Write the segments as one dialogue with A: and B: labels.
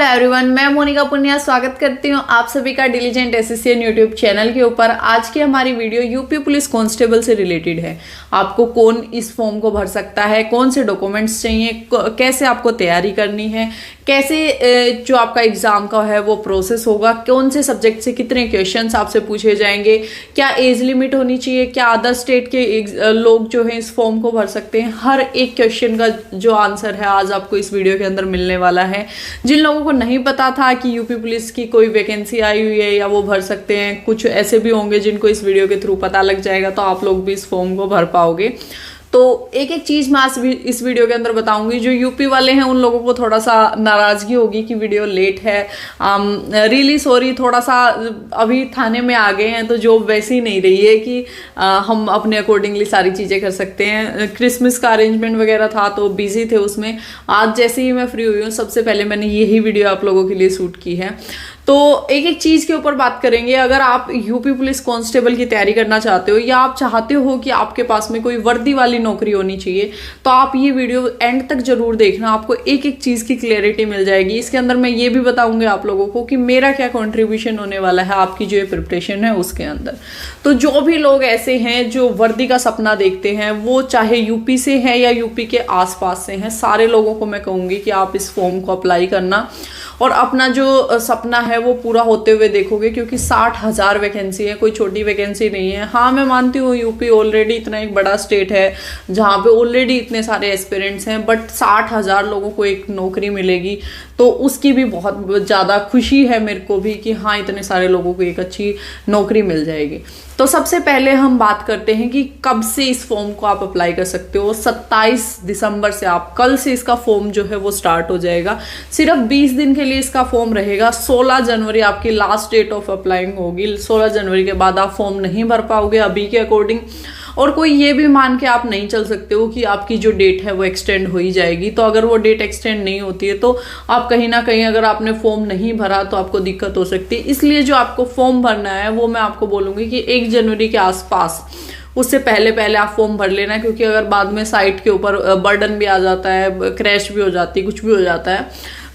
A: Everyone, मैं मोनिका पुनिया स्वागत करती हूँ आप सभी का डिलीजेंट एसएससी यूट्यूब चैनल के ऊपर। आज की हमारी वीडियो यूपी पुलिस कांस्टेबल से रिलेटेड है। आपको कौन इस फॉर्म को भर सकता है, कौन से डॉक्यूमेंट्स चाहिए, कैसे आपको तैयारी करनी है, कैसे जो आपका एग्जाम का है वो प्रोसेस होगा, कौन से सब्जेक्ट से कितने क्वेश्चंस आपसे पूछे जाएंगे, क्या एज लिमिट होनी चाहिए, क्या अदर स्टेट के लोग जो है इस फॉर्म को भर सकते हैं। हर एक क्वेश्चन का जो आंसर है आज आपको इस वीडियो के अंदर मिलने वाला है। जिन लोगों को नहीं पता था कि यूपी पुलिस की कोई वैकेंसी आई हुई है या वो भर सकते हैं, कुछ ऐसे भी होंगे जिनको इस वीडियो के थ्रू पता लग जाएगा, तो आप लोग भी इस फॉर्म को भर पाओगे। तो एक एक चीज मैं आज इस वीडियो के अंदर बताऊंगी। जो यूपी वाले हैं उन लोगों को थोड़ा सा नाराजगी होगी कि वीडियो लेट है, रियली सॉरी। थोड़ा सा अभी थाने में आ गए हैं तो जॉब वैसी नहीं रही है कि हम अपने अकॉर्डिंगली सारी चीजें कर सकते हैं। क्रिसमस का अरेंजमेंट वगैरह था तो बिजी थे उसमें। आज जैसे ही मैं फ्री हुई हूँ सबसे पहले मैंने यही वीडियो आप लोगों के लिए शूट की है। तो एक एक चीज के ऊपर बात करेंगे। अगर आप यूपी पुलिस कांस्टेबल की तैयारी करना चाहते हो या आप चाहते हो कि आपके पास में कोई वर्दी वाली नौकरी होनी चाहिए, तो आप ये वीडियो एंड तक जरूर देखना। आपको एक एक चीज की क्लैरिटी मिल जाएगी। इसके अंदर मैं ये भी बताऊंगी आप लोगों को कि मेरा क्या कंट्रीब्यूशन होने वाला है आपकी जो प्रिपरेशन है उसके अंदर। तो जो भी लोग ऐसे हैं जो वर्दी का सपना देखते हैं, वो चाहे यूपी से है या यूपी के आसपास से हैं, सारे लोगों को मैं कहूंगी कि आप इस फॉर्म को अप्लाई करना और अपना जो सपना है वो पूरा होते हुए देखोगे। क्योंकि 60,000 वैकेंसी है, कोई छोटी वैकेंसी नहीं है। हाँ, मैं मानती हूँ यूपी ऑलरेडी इतना एक बड़ा स्टेट है जहाँ पे ऑलरेडी इतने सारे एस्पिरेंट्स हैं, बट 60,000 लोगों को एक नौकरी मिलेगी तो उसकी भी बहुत ज़्यादा खुशी है मेरे को भी कि हाँ, इतने सारे लोगों को एक अच्छी नौकरी मिल जाएगी। तो सबसे पहले हम बात करते हैं कि कब से इस फॉर्म को आप अप्लाई कर सकते हो। 27 दिसंबर से, आप कल से इसका फॉर्म जो है वो स्टार्ट हो जाएगा। सिर्फ 20 दिन के लिए इसका फॉर्म रहेगा। 16 जनवरी आपकी लास्ट डेट ऑफ अप्लाइंग होगी। 16 जनवरी के बाद आप फॉर्म नहीं भर पाओगे अभी के अकॉर्डिंग। और कोई ये भी मान के आप नहीं चल सकते हो कि आपकी जो डेट है वो एक्सटेंड हो ही जाएगी। तो अगर वो डेट एक्सटेंड नहीं होती है तो आप कहीं ना कहीं, अगर आपने फॉर्म नहीं भरा तो आपको दिक्कत हो सकती है। इसलिए जो आपको फॉर्म भरना है वो मैं आपको बोलूँगी कि 1 जनवरी के आसपास, उससे पहले पहले आप फॉर्म भर लेना। क्योंकि अगर बाद में साइट के ऊपर बर्डन भी आ जाता है, क्रैश भी हो जाती है, कुछ भी हो जाता है,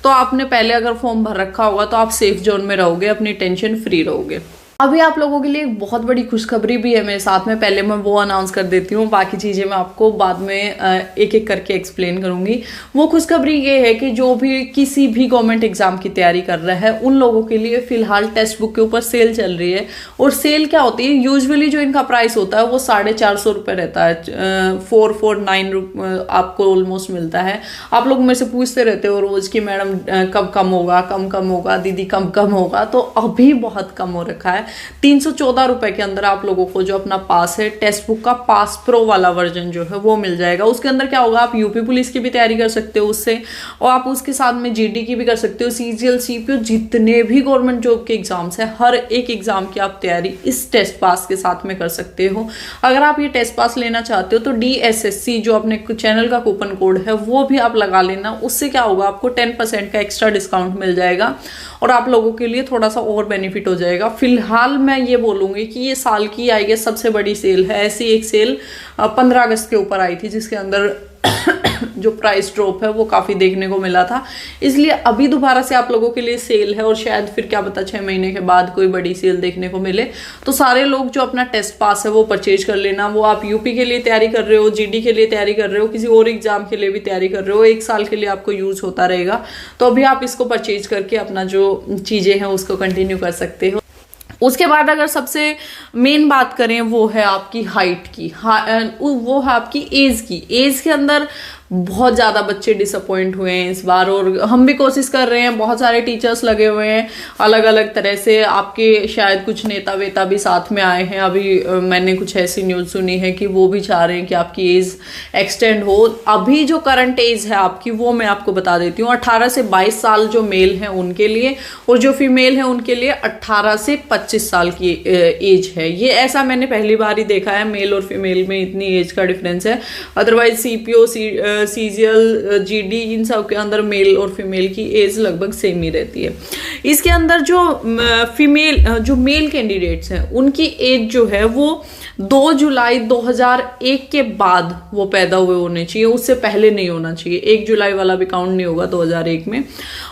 A: तो आपने पहले अगर फॉर्म भर रखा होगा तो आप सेफ जोन में रहोगे, अपनी टेंशन फ्री रहोगे। अभी आप लोगों के लिए एक बहुत बड़ी खुशखबरी भी है मेरे साथ में। पहले मैं वो अनाउंस कर देती हूँ, बाकी चीज़ें मैं आपको बाद में एक एक करके एक्सप्लेन करूँगी। वो खुशखबरी ये है कि जो भी किसी भी गवर्नमेंट एग्जाम की तैयारी कर रहा है उन लोगों के लिए फिलहाल टेक्स्ट बुक के ऊपर सेल चल रही है। और सेल क्या होती है, यूजुअली जो इनका प्राइस होता है वो 450 रुपये रहता है। 449 आपको ऑलमोस्ट मिलता है। आप लोग मेरे से पूछते रहते हो रोज कि मैडम कब कम होगा, कम होगा, दीदी कम होगा। तो अभी बहुत कम हो रखा है। 314 रुपए के अंदर आप लोगों को जो अपना पास है, टेक्स्ट बुक का पास प्रो वाला वर्जन जो है वो मिल जाएगा। उसके अंदर क्या होगा, आप यूपी पुलिस की भी तैयारी कर सकते हो उससे, और आप उसके साथ में जीडी की भी कर सकते हो, सीजीएल, सीपीओ, जितने भी गवर्नमेंट जॉब के एग्जाम्स है, हर एक एग्जाम की आप तैयारी इस टेस्ट पास के साथ में कर सकते हो। अगर आप ये टेस्ट पास लेना चाहते हो तो DSSC जो अपने चैनल का कूपन कोड है वो भी आप लगा लेना। उससे क्या होगा, आपको 10% का एक्स्ट्रा डिस्काउंट मिल जाएगा और आप लोगों के लिए थोड़ा सा और बेनिफिट हो जाएगा। फिलहाल मैं ये बोलूंगी कि ये साल की आई गेस सबसे बड़ी सेल है। ऐसी एक सेल 15 अगस्त के ऊपर आई थी जिसके अंदर जो प्राइस ड्रॉप है वो काफी देखने को मिला था। इसलिए अभी दोबारा से आप लोगों के लिए सेल है और शायद फिर क्या पता 6 महीने के बाद कोई बड़ी सेल देखने को मिले। तो सारे लोग जो अपना टेस्ट पास है वो परचेज कर लेना। वो आप यूपी के लिए तैयारी कर रहे हो, जीडी के लिए तैयारी कर रहे हो, किसी और एग्जाम के लिए भी तैयारी कर रहे हो, 1 साल के लिए आपको यूज होता रहेगा। तो अभी आप इसको परचेज करके अपना जो चीजें हैं उसको कंटिन्यू कर सकते हो। उसके बाद अगर सबसे मेन बात करें वो है आपकी हाइट की, वो है आपकी एज की। एज के अंदर बहुत ज़्यादा बच्चे डिसअपॉइंट हुए हैं इस बार, और हम भी कोशिश कर रहे हैं। बहुत सारे टीचर्स लगे हुए हैं अलग अलग तरह से। आपके शायद कुछ नेता वेता भी साथ में आए हैं। अभी मैंने कुछ ऐसी न्यूज़ सुनी है कि वो भी चाह रहे हैं कि आपकी एज एक्सटेंड हो। अभी जो करंट एज है आपकी वो मैं आपको बता देती हूँ। 18 से 22 साल जो मेल हैं उनके लिए, और जो फीमेल है उनके लिए 18 से 25 साल की एज है। ये ऐसा मैंने पहली बार ही देखा है, मेल और फीमेल में इतनी एज का डिफरेंस है। अदरवाइज सीपीओ CGL, GD, इन सब के अंदर मेल और फीमेल की एज लगभग सेम ही रहती है। इसके अंदर जो मेल कैंडिडेट्स हैं उनकी एज जो है वो 2 जुलाई 2001 के बाद वो पैदा हुए होने चाहिए, उससे पहले नहीं होना चाहिए। 1 जुलाई वाला भी काउंट नहीं होगा 2001 में।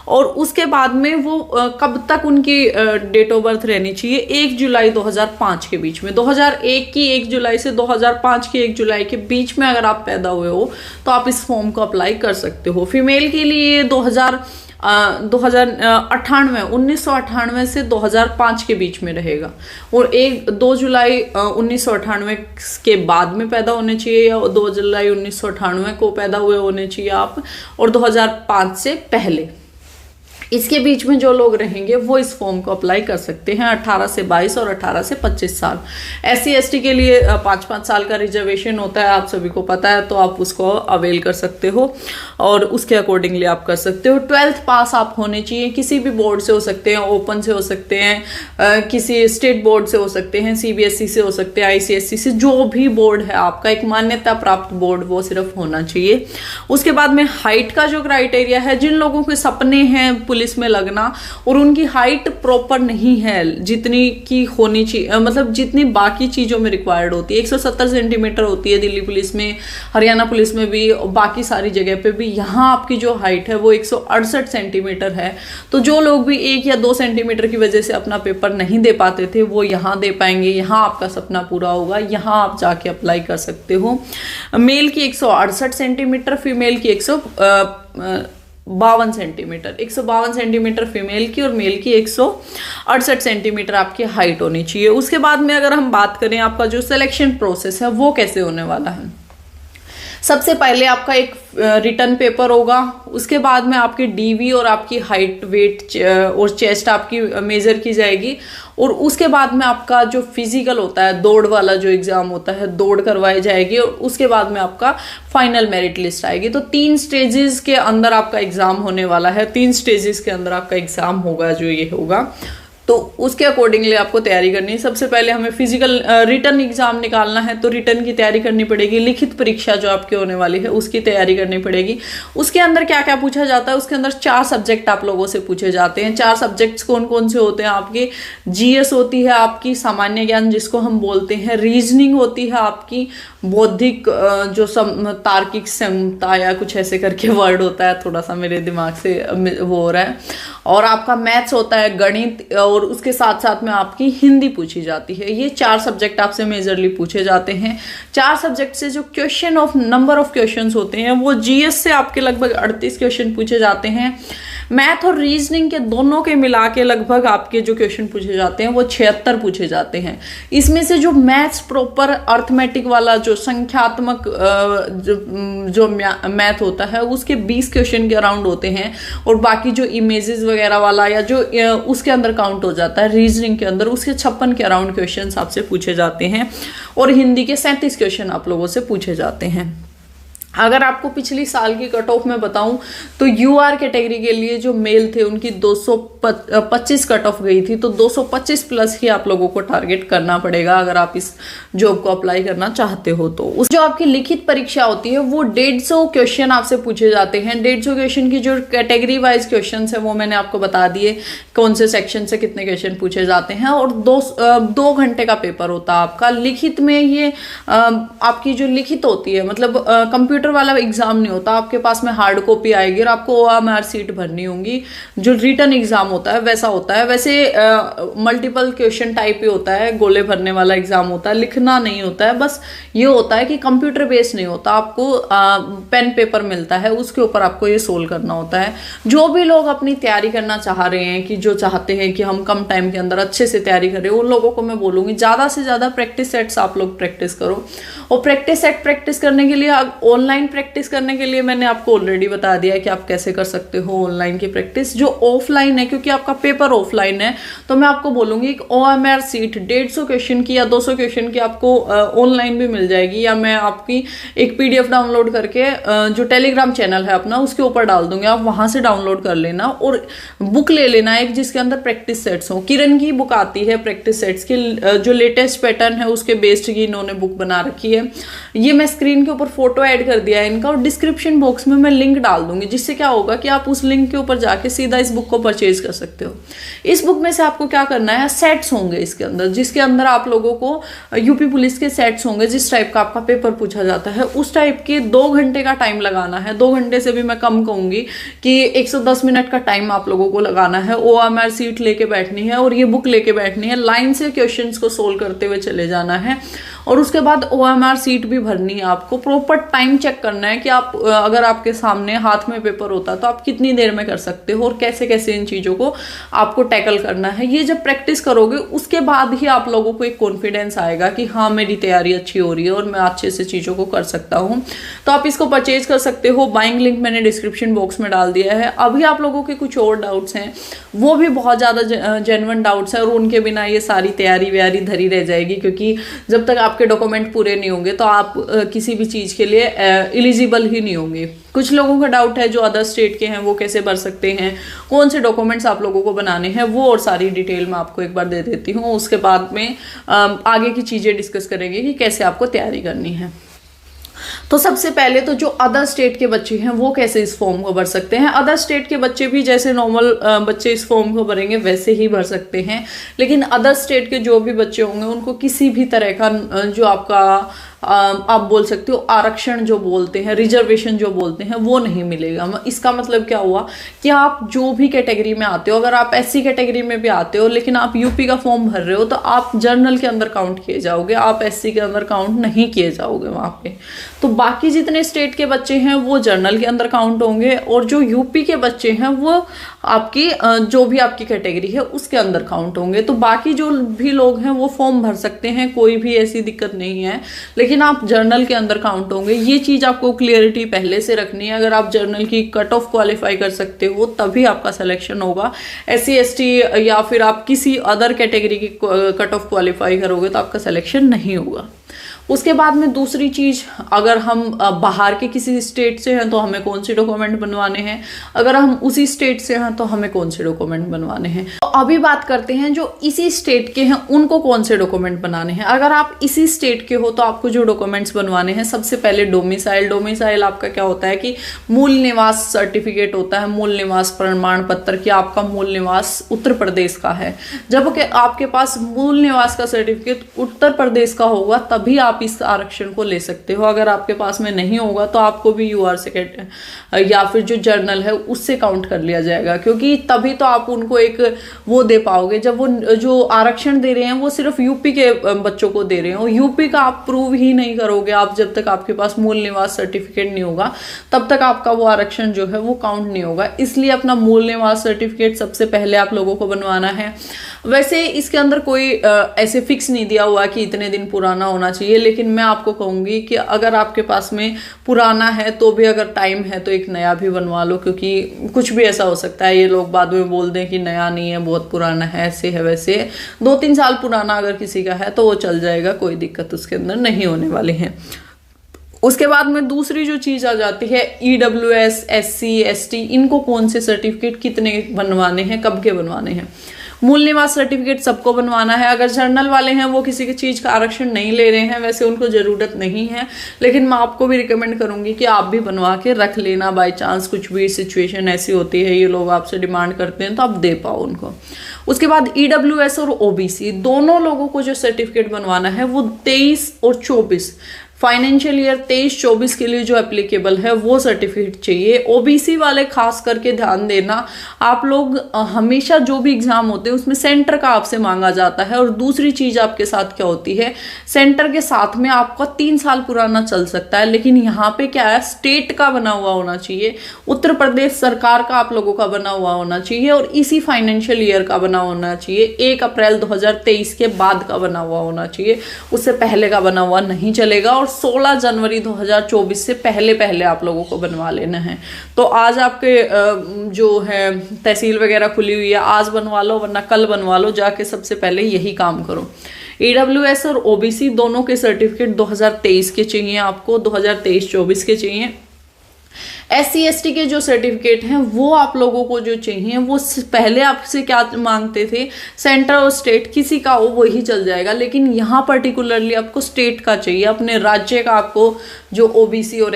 A: और उसके बाद में वो कब तक उनकी डेट ऑफ बर्थ रहनी चाहिए, 1 जुलाई 2005 के बीच में। 2001 की 1 जुलाई से 2005 की 1 जुलाई के बीच में अगर आप पैदा हुए हो तो आप इस फॉर्म को अप्लाई कर सकते हो। फीमेल के लिए 1998 से 2005 के बीच में रहेगा, और 2 जुलाई 1998 के बाद में पैदा होने चाहिए, या 2 जुलाई 1998 को पैदा हुए होने चाहिए आप, और 2005 से पहले। इसके बीच में जो लोग रहेंगे वो इस फॉर्म को अप्लाई कर सकते हैं। 18 से 22 और 18 से 25 साल। SC ST के लिए 5-5 साल का रिजर्वेशन होता है, आप सभी को पता है, तो आप उसको अवेल कर सकते हो और उसके अकॉर्डिंगली आप कर सकते हो। 12th पास आप होने चाहिए, किसी भी बोर्ड से हो सकते हैं, ओपन से हो सकते हैं, किसी स्टेट बोर्ड से हो सकते हैं, CBSE से हो सकते हैं, ICSE से, जो भी बोर्ड है आपका, एक मान्यता प्राप्त बोर्ड वो सिर्फ होना चाहिए। उसके बाद में हाइट का जो क्राइटेरिया है, जिन लोगों के सपने हैं पुलिस में लगना और उनकी हाइट प्रॉपर नहीं है जितनी की होनी चाहिए, मतलब जितनी बाकी चीजों में रिक्वायर्ड होती है, 170 सेंटीमीटर होती है दिल्ली पुलिस में, हरियाणा पुलिस में भी, बाकी सारी जगह पे भी। यहाँ आपकी जो हाइट है वो 168 सेंटीमीटर है। तो जो लोग भी 1 या 2 सेंटीमीटर की वजह से अपना पेपर नहीं दे पाते थे वो यहाँ दे पाएंगे, यहाँ आपका सपना पूरा होगा, यहाँ आप जाके अप्लाई कर सकते हो। मेल की 168 सेंटीमीटर, फीमेल की 152 सेंटीमीटर, 152 सेंटीमीटर फीमेल की और मेल की 168 सेंटीमीटर आपकी हाइट होनी चाहिए। उसके बाद में अगर हम बात करें आपका जो सिलेक्शन प्रोसेस है वो कैसे होने वाला है, सबसे पहले आपका एक रिटर्न पेपर होगा, उसके बाद में आपकी DV और आपकी हाइट, वेट और चेस्ट आपकी मेजर की जाएगी, और उसके बाद में आपका जो फिजिकल होता है, दौड़ वाला जो एग्जाम होता है, दौड़ करवाई जाएगी, और उसके बाद में आपका फाइनल मेरिट लिस्ट आएगी। तो 3 स्टेजेस के अंदर आपका एग्जाम होने वाला है, 3 स्टेजेस के अंदर आपका एग्जाम होगा जो ये होगा। तो उसके अकॉर्डिंगली आपको तैयारी करनी है। सबसे पहले हमें फिजिकल रिटर्न एग्जाम निकालना है, तो रिटर्न की तैयारी करनी पड़ेगी। लिखित परीक्षा जो आपकी होने वाली है उसकी तैयारी करनी पड़ेगी। उसके अंदर क्या क्या पूछा जाता है, उसके अंदर 4 सब्जेक्ट आप लोगों से पूछे जाते हैं। 4 सब्जेक्ट्स कौन कौन से होते हैं आपके, GS होती है आपकी, सामान्य ज्ञान जिसको हम बोलते हैं, रीजनिंग होती है आपकी, बौद्धिक जो तार्किक क्षमता या कुछ ऐसे करके वर्ड होता है, थोड़ा सा मेरे दिमाग से वो हो रहा है, और आपका मैथ्स होता है, गणित, और उसके साथ साथ में आपकी हिंदी पूछी जाती है। ये 4 सब्जेक्ट आपसे मेजरली पूछे जाते हैं। 4 सब्जेक्ट से जो नंबर ऑफ क्वेश्चंस होते हैं वो GS से आपके लगभग 38 क्वेश्चन पूछे जाते हैं। मैथ और रीजनिंग के दोनों के मिला के लगभग आपके जो क्वेश्चन पूछे जाते हैं वो 76 पूछे जाते हैं। इसमें से जो मैथ्स प्रॉपर अर्थमेटिक वाला जो संख्यात्मक जो मैथ होता है उसके 20 क्वेश्चन के अराउंड होते हैं, और बाकी जो इमेजेस वगैरह वाला या जो उसके अंदर काउंट हो जाता है रीजनिंग के अंदर, उसके 56 के अराउंड क्वेश्चन आपसे पूछे जाते हैं, और हिंदी के 37 क्वेश्चन आप लोगों से पूछे जाते हैं। अगर आपको पिछली साल की कट ऑफ में बताऊं तो UR कैटेगरी के लिए जो मेल थे उनकी 225 कट ऑफ गई थी, तो 225 प्लस ही आप लोगों को टारगेट करना पड़ेगा अगर आप इस जॉब को अप्लाई करना चाहते हो। तो उस जो आपकी लिखित परीक्षा होती है वो 150 क्वेश्चन आपसे पूछे जाते हैं। 150 क्वेश्चन की जो कैटेगरी वाइज क्वेश्चन है वो मैंने आपको बता दिए कौन से सेक्शन से कितने क्वेश्चन पूछे जाते हैं, और 2 घंटे का पेपर होता है आपका। लिखित में ये आपकी जो लिखित होती है, मतलब कंप्यूटर वाला एग्जाम नहीं होता, आपके पास में हार्ड कॉपी आएगी और आपको OMR सीट भरनी होगी। जो रिटर्न एग्जाम होता है वैसा होता है, वैसे मल्टीपल क्वेश्चन टाइप ही होता है, गोले भरने वाला एग्जाम होता है, लिखना नहीं होता है। बस ये होता है कि कंप्यूटर बेस्ड नहीं होता, आपको पेन पेपर मिलता है, उसके ऊपर आपको ये सोल्व करना होता है। जो भी लोग अपनी तैयारी करना चाह रहे हैं, कि जो चाहते हैं कि हम कम टाइम के अंदर अच्छे से तैयारी करें, उन लोगों को मैं बोलूंगी ज्यादा से ज्यादा प्रैक्टिस सेट्स आप लोग प्रैक्टिस करो। और प्रैक्टिस सेट प्रैक्टिस करने के लिए, ऑनलाइन प्रैक्टिस करने के लिए मैंने आपको ऑलरेडी बता दिया है कि आप कैसे कर सकते हो ऑनलाइन की प्रैक्टिस। जो ऑफलाइन है, क्योंकि आपका पेपर ऑफलाइन है, तो मैं आपको बोलूंगी एक OMR सीट 150 क्वेश्चन की या 200 क्वेश्चन की आपको ऑनलाइन भी मिल जाएगी, या मैं आपकी एक PDF डाउनलोड करके जो टेलीग्राम चैनल है अपना उसके ऊपर डाल दूंगी, आप वहां से डाउनलोड कर लेना और बुक ले लेना एक जिसके अंदर प्रैक्टिस सेट्स हो। किरण की बुक आती है प्रैक्टिस सेट्स की, जो लेटेस्ट पैटर्न है उसके बेस्ड की इन्होंने बुक बना रखी है। ये मैं स्क्रीन के ऊपर फोटो ऐड कर कर दिया है इनका, और डिस्क्रिप्शन बॉक्स में मैं लिंक डाल दूंगी, जिससे क्या होगा कि आप उस लिंक के ऊपर जाके सीधा इस बुक को परचेज कर सकते हो। इस बुक में से आपको क्या करना है, सेट्स होंगे इसके अंदर, जिसके अंदर आप लोगों को यूपी पुलिस के सेट्स होंगे, जिस टाइप का आपका पेपर पूछा जाता है उस टाइप के 2 घंटे का टाइम लगाना है। 2 घंटे से भी मैं कम कहूंगी कि 110 मिनट का टाइम आप लोगों को लगाना है। OMR सीट लेके बैठनी है और ये बुक लेके बैठनी है, लाइन से क्वेश्चंस को सोल्व करते हुए चले जाना है, और उसके बाद OMR सीट भी भरनी है। आपको प्रॉपर टाइम चेक करना है कि आप अगर आपके सामने हाथ में पेपर होता तो आप कितनी देर में कर सकते हो, और कैसे कैसे इन चीज़ों को आपको टैकल करना है। ये जब प्रैक्टिस करोगे उसके बाद ही आप लोगों को एक कॉन्फिडेंस आएगा कि हाँ मेरी तैयारी अच्छी हो रही है और मैं अच्छे से चीज़ों को कर सकता हूँ। तो आप इसको परचेज कर सकते हो। बाइंग लिंक मैंने डिस्क्रिप्शन बॉक्स में डाल दिया है। अभी आप लोगों के कुछ और डाउट्स हैं, वो भी बहुत ज़्यादा जेन्युइन डाउट्स हैं, और उनके बिना ये सारी तैयारी व्यारी धरी रह जाएगी, क्योंकि जब तक आपके डॉक्यूमेंट पूरे नहीं होंगे तो आप किसी भी चीज़ के लिए एलिजिबल ही नहीं होंगे। कुछ लोगों का डाउट है जो अदर स्टेट के हैं वो कैसे भर सकते हैं, कौन से डॉक्यूमेंट्स आप लोगों को बनाने हैं, वो और सारी डिटेल मैं आपको एक बार दे देती हूँ। उसके बाद में आगे की चीज़ें डिस्कस करेंगे कि कैसे आपको तैयारी करनी है। तो सबसे पहले तो जो अदर स्टेट के बच्चे हैं वो कैसे इस फॉर्म को भर सकते हैं। अदर स्टेट के बच्चे भी जैसे नॉर्मल बच्चे इस फॉर्म को भरेंगे वैसे ही भर सकते हैं, लेकिन अदर स्टेट के जो भी बच्चे होंगे उनको किसी भी तरह का जो आपका आप बोल सकते हो आरक्षण जो बोलते हैं, रिजर्वेशन जो बोलते हैं, वो नहीं मिलेगा। इसका मतलब क्या हुआ कि आप जो भी कैटेगरी में आते हो, अगर आप SC कैटेगरी में भी आते हो लेकिन आप यूपी का फॉर्म भर रहे हो तो आप जनरल के अंदर काउंट किए जाओगे, आप SC के अंदर काउंट नहीं किए जाओगे वहाँ पे। तो बाकी जितने स्टेट के बच्चे हैं वो जनरल के अंदर काउंट होंगे, और जो यूपी के बच्चे हैं वो आपकी जो भी आपकी कैटेगरी है उसके अंदर काउंट होंगे। तो बाकी जो भी लोग हैं वो फॉर्म भर सकते हैं, कोई भी ऐसी दिक्कत नहीं है, लेकिन आप जर्नल के अंदर काउंट होंगे। ये चीज़ आपको क्लियरिटी पहले से रखनी है। अगर आप जर्नल की कट ऑफ क्वालिफाई कर सकते हो तभी आपका सिलेक्शन होगा। SC ST या फिर आप किसी अदर कैटेगरी की कट ऑफ क्वालिफाई करोगे तो आपका सिलेक्शन नहीं होगा। उसके बाद में दूसरी चीज़, अगर हम बाहर के किसी स्टेट से हैं तो हमें कौन से डॉक्यूमेंट बनवाने हैं, अगर हम उसी स्टेट से हैं तो हमें कौन से डॉक्यूमेंट बनवाने हैं। तो अभी बात करते हैं जो इसी स्टेट के हैं उनको कौन से डॉक्यूमेंट बनाने हैं। अगर आप इसी स्टेट के हो तो आपको जो डॉक्यूमेंट्स बनवाने हैं, सबसे पहले डोमिसाइल आपका क्या होता है कि मूल निवास सर्टिफिकेट होता है, मूल निवास प्रमाण पत्र कि आपका मूल निवास उत्तर प्रदेश का है। जब आपके पास मूल निवास का सर्टिफिकेट उत्तर प्रदेश का होगा तभी आप इस आरक्षण को ले सकते हो। अगर आपके पास में नहीं होगा तो आपको भी UR से या फिर जो जर्नल है उससे काउंट कर लिया जाएगा, क्योंकि तभी तो आप उनको एक वो दे पाओगे। जब वो जो आरक्षण दे रहे हैं वो सिर्फ यूपी के बच्चों को दे रहे हैं, और यूपी का आप प्रूव ही नहीं करोगे आप जब तक आपके पास मूल निवास सर्टिफिकेट नहीं होगा, तब तक आपका वो आरक्षण जो है वो काउंट नहीं होगा। इसलिए अपना मूल निवास सर्टिफिकेट सबसे पहले आप लोगों को बनवाना है। वैसे इसके अंदर कोई ऐसे फिक्स नहीं दिया हुआ कि इतने दिन पुराना होना चाहिए, लेकिन मैं आपको कहूँगी कि अगर आपके पास में पुराना है तो भी अगर टाइम है तो एक नया भी बनवा लो, क्योंकि कुछ भी ऐसा हो सकता है ये लोग बाद में बोल दें कि नया नहीं है, बहुत पुराना है, ऐसे है वैसे है। 2-3 साल पुराना अगर किसी का है तो वो चल जाएगा, कोई दिक्कत उसके अंदर नहीं होने वाली है। उसके बाद में दूसरी जो चीज़ आ जाती है EWS SC ST, इनको कौन से सर्टिफिकेट कितने बनवाने हैं, कब के बनवाने हैं। मूल निवास सर्टिफिकेट सबको बनवाना है। अगर जर्नल वाले हैं वो किसी की चीज़ का आरक्षण नहीं ले रहे हैं, वैसे उनको ज़रूरत नहीं है, लेकिन मैं आपको भी रिकमेंड करूंगी कि आप भी बनवा के रख लेना। बाई चांस कुछ भी सिचुएशन ऐसी होती है, ये लोग आपसे डिमांड करते हैं तो आप दे पाओ उनको। उसके बाद EWS और OBC दोनों लोगों को जो सर्टिफिकेट बनवाना है वो 23 और 24 फाइनेंशियल ईयर 23-24 के लिए जो एप्लीकेबल है वो सर्टिफिकेट चाहिए। OBC वाले खास करके ध्यान देना, आप लोग हमेशा जो भी एग्जाम होते हैं उसमें सेंटर का आपसे मांगा जाता है। और दूसरी चीज आपके साथ क्या होती है, सेंटर के साथ में आपका 3 साल पुराना चल सकता है, लेकिन यहाँ पे क्या है, स्टेट का बना हुआ होना चाहिए, उत्तर प्रदेश सरकार का आप लोगों का बना हुआ होना चाहिए, और इसी फाइनेंशियल ईयर का बना होना चाहिए। 1 अप्रैल 2023 के बाद का बना हुआ होना चाहिए, उससे पहले का बना हुआ नहीं चलेगा। और 16 जनवरी 2024 से पहले आप लोगों को बनवा लेना है। तो आज आपके जो है तहसील वगैरह खुली हुई है, आज बनवा लो वरना कल बनवा लो, जाके सबसे पहले यही काम करो। EWS और OBC दोनों के सर्टिफिकेट 2023 के चाहिए आपको, 2023-24 के चाहिए। SC ST के जो सर्टिफिकेट हैं वो आप लोगों को जो चाहिए वो पहले आपसे क्या मांगते थे, सेंटर और स्टेट किसी का हो वही चल जाएगा, लेकिन यहाँ पर्टिकुलरली आपको स्टेट का चाहिए, अपने राज्य का आपको जो OBC और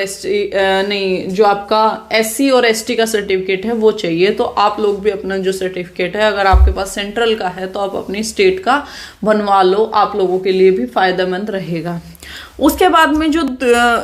A: जो आपका SC और ST का सर्टिफिकेट है वो चाहिए। तो आप लोग भी अपना जो सर्टिफिकेट है, अगर आपके पास सेंट्रल का है तो आप अपनी स्टेट का बनवा लो, आप लोगों के लिए भी फायदेमंद रहेगा। उसके बाद में जो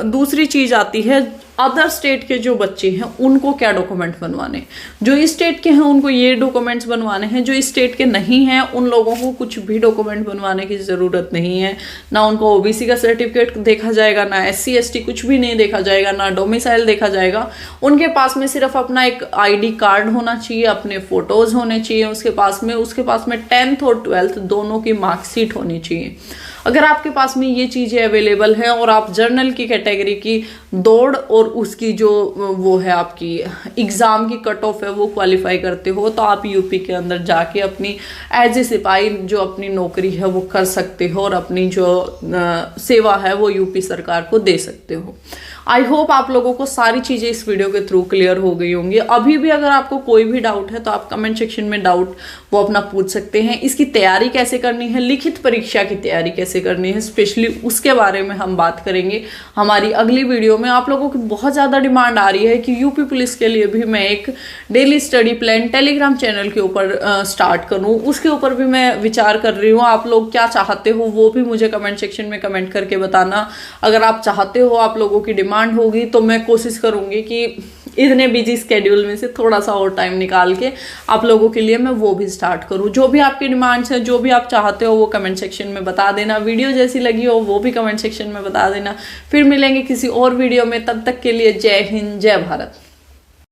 A: दूसरी चीज आती है, अदर स्टेट के जो बच्चे हैं उनको क्या डॉक्यूमेंट बनवाने, जो इस स्टेट के हैं उनको ये डॉक्यूमेंट्स बनवाने हैं, जो इस स्टेट के नहीं हैं उन लोगों को कुछ भी डॉक्यूमेंट बनवाने की ज़रूरत नहीं है। ना उनको OBC का सर्टिफिकेट देखा जाएगा, ना SC ST कुछ भी नहीं देखा जाएगा, ना डोमिसाइल देखा जाएगा। उनके पास में सिर्फ अपना एक ID कार्ड होना चाहिए, अपने फोटोज़ होने चाहिए उसके पास में 10th और 12th दोनों की मार्कशीट होनी चाहिए। अगर आपके पास में ये चीज़ें अवेलेबल है और आप जर्नल की कैटेगरी की दौड़ और उसकी जो वो है आपकी एग्ज़ाम की कट ऑफ है वो क्वालिफाई करते हो, तो आप यूपी के अंदर जाके अपनी एज ए सिपाही जो अपनी नौकरी है वो कर सकते हो और अपनी जो सेवा है वो यूपी सरकार को दे सकते हो। आई होप आप लोगों को सारी चीज़ें इस वीडियो के थ्रू क्लियर हो गई होंगी। अभी भी अगर आपको कोई भी डाउट है तो आप कमेंट सेक्शन में डाउट वो अपना पूछ सकते हैं। इसकी तैयारी कैसे करनी है, लिखित परीक्षा की तैयारी कैसे करनी है, स्पेशली उसके बारे में हम बात करेंगे हमारी अगली वीडियो में। आप लोगों की बहुत ज़्यादा डिमांड आ रही है कि यूपी पुलिस के लिए भी मैं एक daily study plan Telegram channel के ऊपर स्टार्ट करूँ, उसके ऊपर भी मैं विचार कर रही हूँ। आप लोग क्या चाहते हो वो भी मुझे कमेंट सेक्शन में कमेंट करके बताना। अगर आप चाहते हो, आप लोगों की डिमांड होगी, तो मैं कोशिश करूंगी कि इतने बिजी स्केड्यूल में से थोड़ा सा और टाइम निकाल के आप लोगों के लिए मैं वो भी स्टार्ट करूं। जो भी आपकी डिमांड्स है, जो भी आप चाहते हो वो कमेंट सेक्शन में बता देना। वीडियो जैसी लगी हो वो भी कमेंट सेक्शन में बता देना। फिर मिलेंगे किसी और वीडियो में, तब तक के लिए जय हिंद, जय भारत।